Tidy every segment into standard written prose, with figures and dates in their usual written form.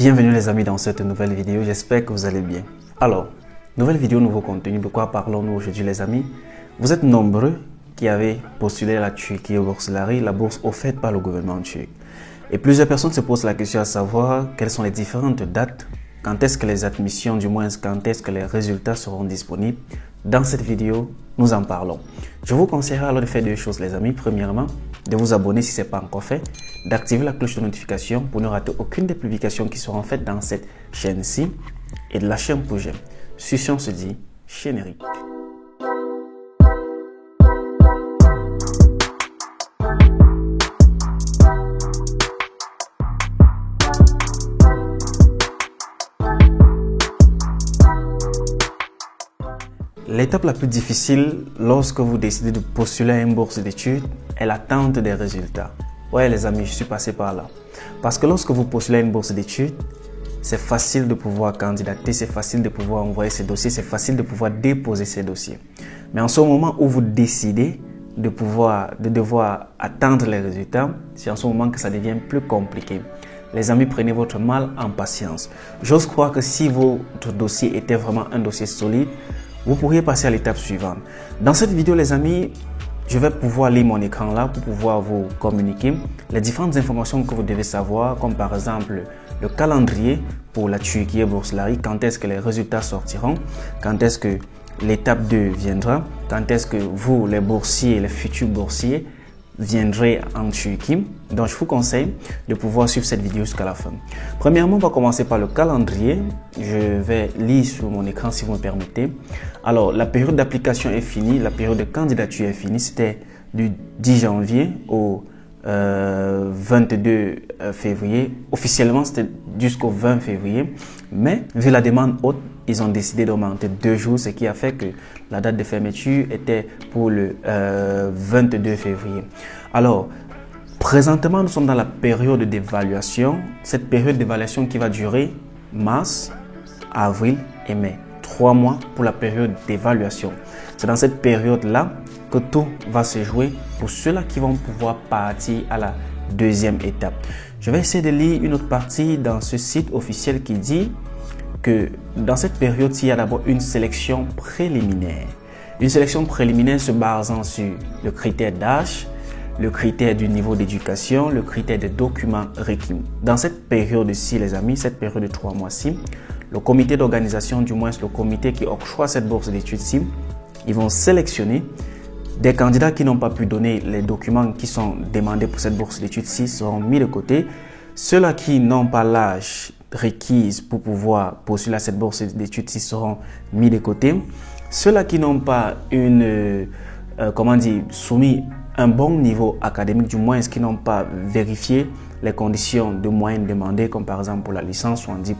Bienvenue les amis dans cette nouvelle vidéo, j'espère que vous allez bien. Alors, nouvelle vidéo, nouveau contenu, de quoi parlons-nous aujourd'hui les amis? Vous êtes nombreux qui avez postulé à la Turquie au Bourse-Lari, la bourse offerte par le gouvernement turc. Et plusieurs personnes se posent la question à savoir quelles sont les différentes dates, quand est-ce que les admissions, du moins quand est-ce que les résultats seront disponibles. Dans cette vidéo, nous en parlons. Je vous conseillerais alors de faire deux choses les amis. Premièrement, de vous abonner si ce n'est pas encore fait, d'activer la cloche de notification pour ne rater aucune des publications qui seront faites dans cette chaîne-ci et de lâcher un pouce j'aime. Sur ce, on se dit générique. L'étape la plus difficile lorsque vous décidez de postuler à une bourse d'études est l'attente des résultats. Ouais les amis, je suis passé par là. Parce que lorsque vous postulez à une bourse d'études, c'est facile de pouvoir candidater, c'est facile de pouvoir envoyer ses dossiers, c'est facile de pouvoir déposer ses dossiers. Mais en ce moment où vous décidez de devoir attendre les résultats, c'est en ce moment que ça devient plus compliqué. Les amis, prenez votre mal en patience. J'ose croire que si votre dossier était vraiment un dossier solide, vous pourriez passer à l'étape suivante. Dans cette vidéo, les amis, je vais pouvoir lire mon écran là pour pouvoir vous communiquer les différentes informations que vous devez savoir, comme par exemple le calendrier pour la Turquie Bourse-Lari, quand est-ce que les résultats sortiront, quand est-ce que l'étape 2 viendra, quand est-ce que vous, les boursiers, les futurs boursiers, viendrez en Turquie. Donc je vous conseille de pouvoir suivre cette vidéo jusqu'à la fin. Premièrement, on va commencer par le calendrier. Je vais lire sur mon écran si vous me permettez. Alors la période d'application est finie, la période de candidature est finie. C'était du 10 janvier au 22 février. Officiellement c'était jusqu'au 20 février, mais vu la demande haute, ils ont décidé d'augmenter 2 jours, ce qui a fait que la date de fermeture était pour le 22 février. Alors, présentement, nous sommes dans la période d'évaluation. Cette période d'évaluation qui va durer mars, avril et mai. 3 mois pour la période d'évaluation. C'est dans cette période-là que tout va se jouer pour ceux-là qui vont pouvoir partir à la deuxième étape. Je vais essayer de lire une autre partie dans ce site officiel qui dit que dans cette période, il y a d'abord une sélection préliminaire. Une sélection préliminaire se basant sur le critère d'âge, le critère du niveau d'éducation, le critère des documents requis. Dans cette période-ci, les amis, cette période de 3 mois-ci, le comité d'organisation, du moins le comité qui octroie cette bourse d'études-ci, ils vont sélectionner des candidats qui n'ont pas pu donner les documents qui sont demandés pour cette bourse d'études-ci seront mis de côté. Ceux-là qui n'ont pas l'âge requise pour pouvoir postuler à cette bourse d'études-ci seront mis de côté. Ceux-là qui n'ont pas soumis un bon niveau académique, du moins qui n'ont pas vérifié les conditions de moyenne demandées, comme par exemple pour la licence 70%,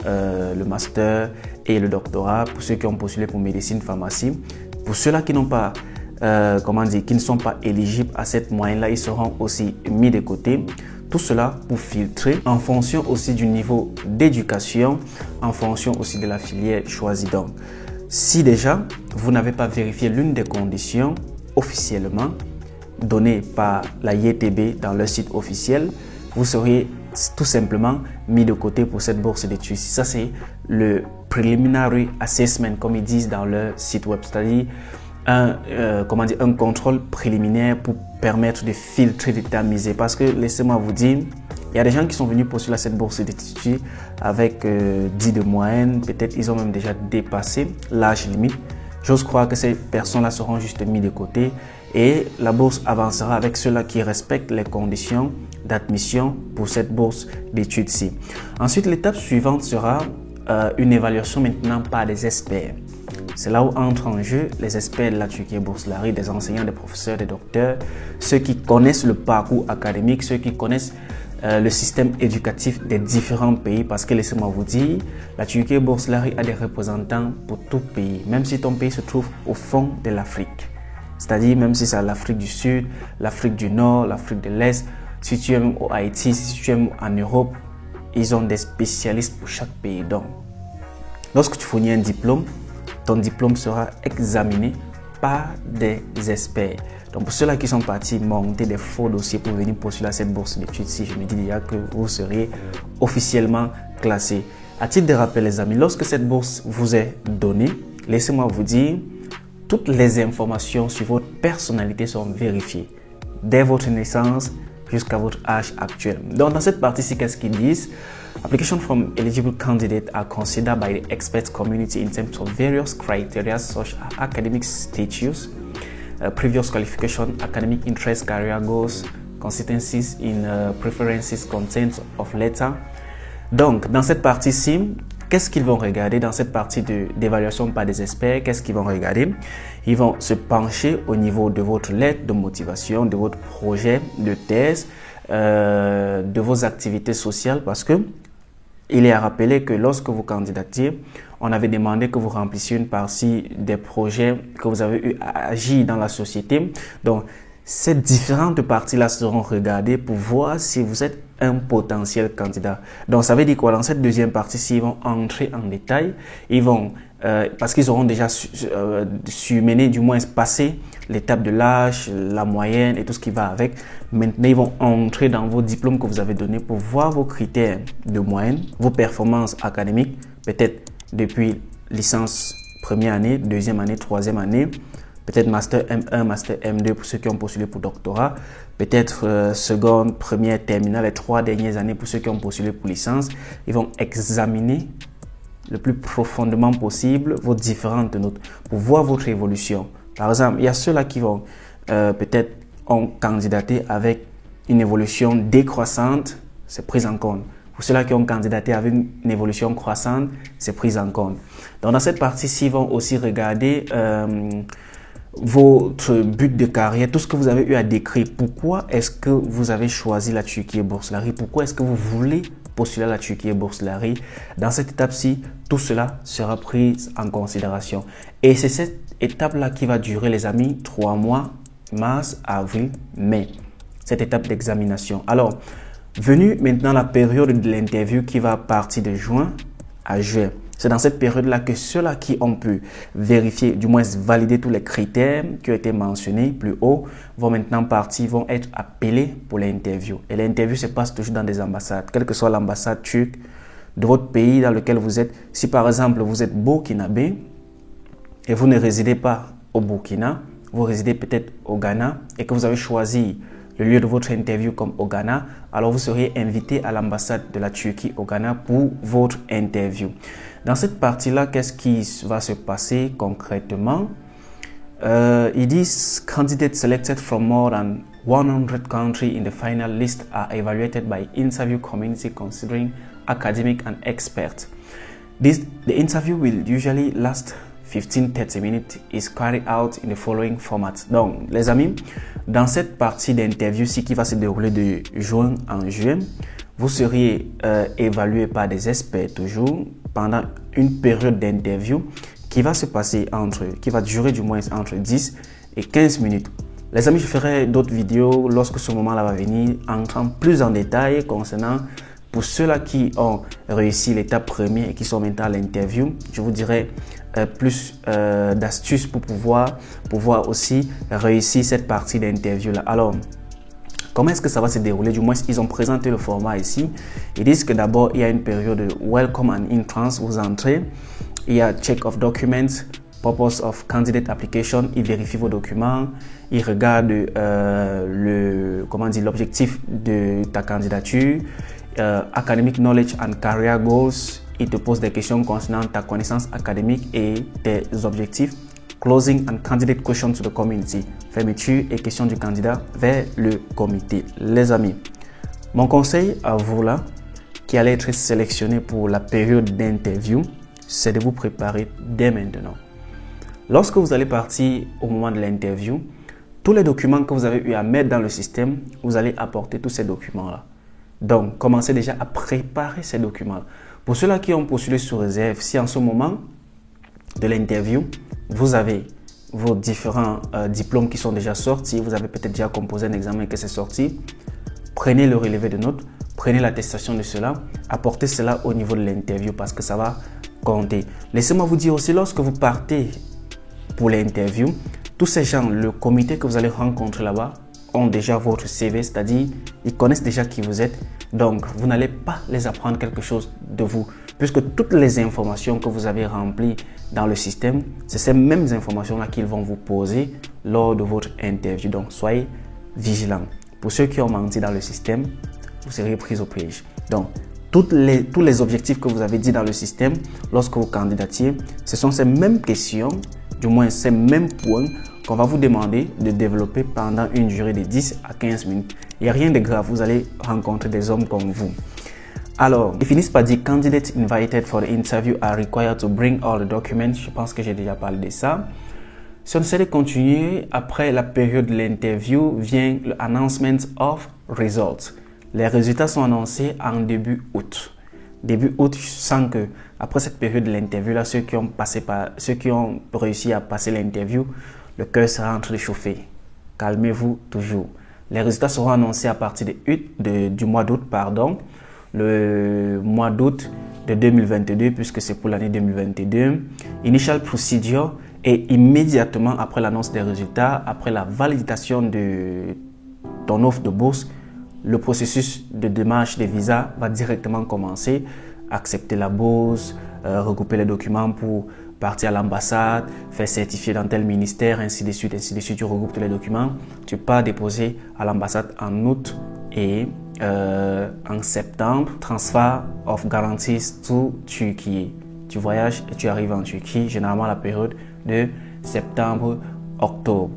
le master et le doctorat, pour ceux qui ont postulé pour médecine, pharmacie. Pour ceux-là qui n'ont pas qui ne sont pas éligibles à cette moyenne-là, ils seront aussi mis de côté. Tout cela pour filtrer en fonction aussi du niveau d'éducation, en fonction aussi de la filière choisie. Donc, si déjà vous n'avez pas vérifié l'une des conditions officiellement données par la YTB dans leur site officiel, vous seriez tout simplement mis de côté pour cette bourse d'études. Ça, c'est le preliminary assessment, comme ils disent dans leur site web, c'est-à-dire un contrôle préliminaire pour permettre de filtrer, de tamiser. Parce que laissez-moi vous dire, il y a des gens qui sont venus postuler à cette bourse d'études avec 10 de moyenne, peut-être ils ont même déjà dépassé l'âge limite. J'ose croire que ces personnes-là seront juste mis de côté et la bourse avancera avec ceux-là qui respectent les conditions d'admission pour cette bourse d'études-ci. Ensuite, l'étape suivante sera une évaluation maintenant par des experts. C'est là où entrent en jeu les experts de la Turquie Bourse-Lari, des enseignants, des professeurs, des docteurs, ceux qui connaissent le parcours académique, ceux qui connaissent le système éducatif des différents pays. Parce que laissez-moi vous dire, la Turquie Bourse-Lari a des représentants pour tout pays, même si ton pays se trouve au fond de l'Afrique. C'est-à-dire même si c'est l'Afrique du Sud, l'Afrique du Nord, l'Afrique de l'Est, si tu es même au Haïti, si tu es même en Europe, ils ont des spécialistes pour chaque pays. Donc, lorsque tu fournis un diplôme, ton diplôme sera examiné par des experts. Donc pour ceux-là qui sont partis monter des faux dossiers pour venir postuler à cette bourse d'études-ci, je me dis déjà que vous serez officiellement classé. À titre de rappel les amis, lorsque cette bourse vous est donnée, laissez-moi vous dire, toutes les informations sur votre personnalité sont vérifiées. Dès votre naissance jusqu'à votre âge actuel. Donc dans cette partie-ci, qu'est-ce qu'ils disent? Applications from eligible candidates are considered by the expert community in terms of various criteria such as academic status, previous qualification, academic interest, career goals, consistencies in preferences, content of letter. Donc, dans cette partie-ci, qu'est-ce qu'ils vont regarder dans cette partie d'évaluation par des experts? Qu'est-ce qu'ils vont regarder? Ils vont se pencher au niveau de votre lettre de motivation, de votre projet de thèse, de vos activités sociales, parce que il est à rappeler que lorsque vous candidatiez, on avait demandé que vous remplissiez une partie des projets que vous avez eu à agir dans la société. Donc, ces différentes parties-là seront regardées pour voir si vous êtes un potentiel candidat. Donc, ça veut dire quoi? Dans cette deuxième partie-ci, ils vont entrer en détail. Ils vont, parce qu'ils auront déjà mener, du moins passer l'étape de l'âge, la moyenne et tout ce qui va avec. Maintenant, ils vont entrer dans vos diplômes que vous avez donnés pour voir vos critères de moyenne, vos performances académiques, peut-être depuis licence première année, deuxième année, troisième année, peut-être master M1, master M2 pour ceux qui ont postulé pour doctorat, peut-être seconde, première, terminale, les 3 dernières années pour ceux qui ont postulé pour licence. Ils vont examiner le plus profondément possible vos différentes notes pour voir votre évolution. Par exemple, il y a ceux-là qui vont peut-être ont candidaté avec une évolution décroissante, c'est pris en compte. Pour ceux-là qui ont candidaté avec une évolution croissante, c'est pris en compte. Donc dans cette partie-ci, ils vont aussi regarder votre but de carrière, tout ce que vous avez eu à décrire. Pourquoi est-ce que vous avez choisi la Turquie Bourse-Lari? Pourquoi est-ce que vous voulez postuler à la Turquie Bourse-Lari? Dans cette étape-ci, tout cela sera pris en considération. Et c'est cette étape-là qui va durer, les amis, 3 mois, mars, avril, mai. Cette étape d'examination. Alors, venue maintenant la période de l'interview qui va partir de juin à juin. C'est dans cette période-là que ceux-là qui ont pu vérifier, du moins valider tous les critères qui ont été mentionnés plus haut, vont maintenant partir, vont être appelés pour l'interview. Et l'interview se passe toujours dans des ambassades, quelle que soit l'ambassade turque de votre pays dans lequel vous êtes. Si par exemple vous êtes burkinabé et vous ne résidez pas au Burkina, vous résidez peut-être au Ghana et que vous avez choisi le lieu de votre interview comme au Ghana, alors vous serez invité à l'ambassade de la Turquie au Ghana pour votre interview. Dans cette partie-là, qu'est-ce qui va se passer concrètement? Ils disent candidates selected from more than 100 countries in the final list are evaluated by interview community considering academic and expert. The interview will usually last 15-30 minutes, is carried out in the following format. Donc, les amis, dans cette partie d'interview-ci qui va se dérouler de juin en juin, vous seriez évalué par des experts toujours pendant une période d'interview qui va se passer qui va durer du moins entre 10 et 15 minutes. Les amis, je ferai d'autres vidéos lorsque ce moment-là va venir, entrant plus en détail concernant pour ceux-là qui ont réussi l'étape première et qui sont maintenant à l'interview. Je vous dirai plus d'astuces pour pouvoir aussi réussir cette partie d'interview-là. Alors, comment est-ce que ça va se dérouler? Du moins, ils ont présenté le format ici. Ils disent que d'abord, il y a une période de Welcome and Entrance. Vous entrez. Il y a Check of Documents, Purpose of Candidate Application. Ils vérifient vos documents. Ils regardent l'objectif de ta candidature. Academic Knowledge and Career Goals. Ils te posent des questions concernant ta connaissance académique et tes objectifs. Closing and candidate question to the community. Fermeture et question du candidat vers le comité. Les amis, mon conseil à vous là, qui allez être sélectionné pour la période d'interview, c'est de vous préparer dès maintenant. Lorsque vous allez partir au moment de l'interview, tous les documents que vous avez eu à mettre dans le système, vous allez apporter tous ces documents-là. Donc, commencez déjà à préparer ces documents-là. Pour ceux-là qui ont postulé sur réserve, si en ce moment de l'interview, vous avez vos différents diplômes qui sont déjà sortis, vous avez peut-être déjà composé un examen que c'est sorti, prenez le relevé de notes, prenez l'attestation de cela, apportez cela au niveau de l'interview parce que ça va compter. Laissez-moi vous dire aussi, lorsque vous partez pour l'interview, tous ces gens, le comité que vous allez rencontrer là-bas, ont déjà votre CV, c'est-à-dire ils connaissent déjà qui vous êtes. Donc, vous n'allez pas les apprendre quelque chose de vous, puisque toutes les informations que vous avez remplies dans le système, c'est ces mêmes informations-là qu'ils vont vous poser lors de votre interview. Donc, soyez vigilants. Pour ceux qui ont menti dans le système, vous serez pris au piège. Donc, tous les objectifs que vous avez dit dans le système, lorsque vous candidatiez, ce sont ces mêmes questions, du moins ces mêmes points qu'on va vous demander de développer pendant une durée de 10 à 15 minutes. Il n'y a rien de grave, vous allez rencontrer des hommes comme vous. Alors, ils finissent par dire « Candidates invited for the interview are required to bring all the documents ». Je pense que j'ai déjà parlé de ça. Si on essaie de continuer, après la période de l'interview, vient le « Announcement of Results ». Les résultats sont annoncés en début août. Début août, je sens que après cette période de l'interview, là, ceux qui ont réussi à passer l'interview, le cœur sera en train de chauffer. Calmez-vous toujours. Les résultats seront annoncés à partir du mois d'août, le mois d'août de 2022, puisque c'est pour l'année 2022. Initial procedure, et immédiatement après l'annonce des résultats, après la validation de ton offre de bourse, le processus de démarche des visas va directement commencer. Accepter la bourse, regrouper les documents pour partir à l'ambassade, faire certifier dans tel ministère, ainsi de suite, tu regroupes tous les documents. Tu pars déposer à l'ambassade en août et en septembre, transfer of guarantees to Turquie. Tu voyages et tu arrives en Turquie, généralement à la période de septembre-octobre.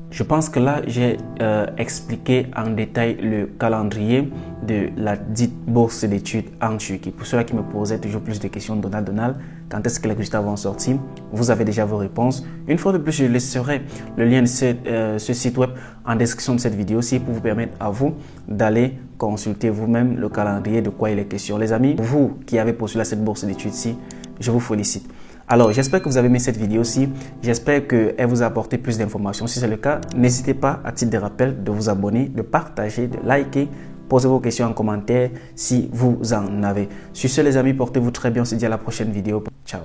Je pense que là, j'ai expliqué en détail le calendrier de la dite bourse d'études en Turquie. Pour ceux qui me posaient toujours plus de questions, Donald, quand est-ce que les résultats vont sortir? Vous avez déjà vos réponses. Une fois de plus, je laisserai le lien de ce site web en description de cette vidéo aussi pour vous permettre à vous d'aller consulter vous-même le calendrier de quoi il est question. Les amis, vous qui avez postulé à cette bourse d'études-ci, je vous félicite. Alors, j'espère que vous avez aimé cette vidéo-ci. J'espère qu'elle vous a apporté plus d'informations. Si c'est le cas, n'hésitez pas, à titre de rappel, de vous abonner, de partager, de liker, posez vos questions en commentaire si vous en avez. Sur ce, les amis, portez-vous très bien. On se dit à la prochaine vidéo. Ciao.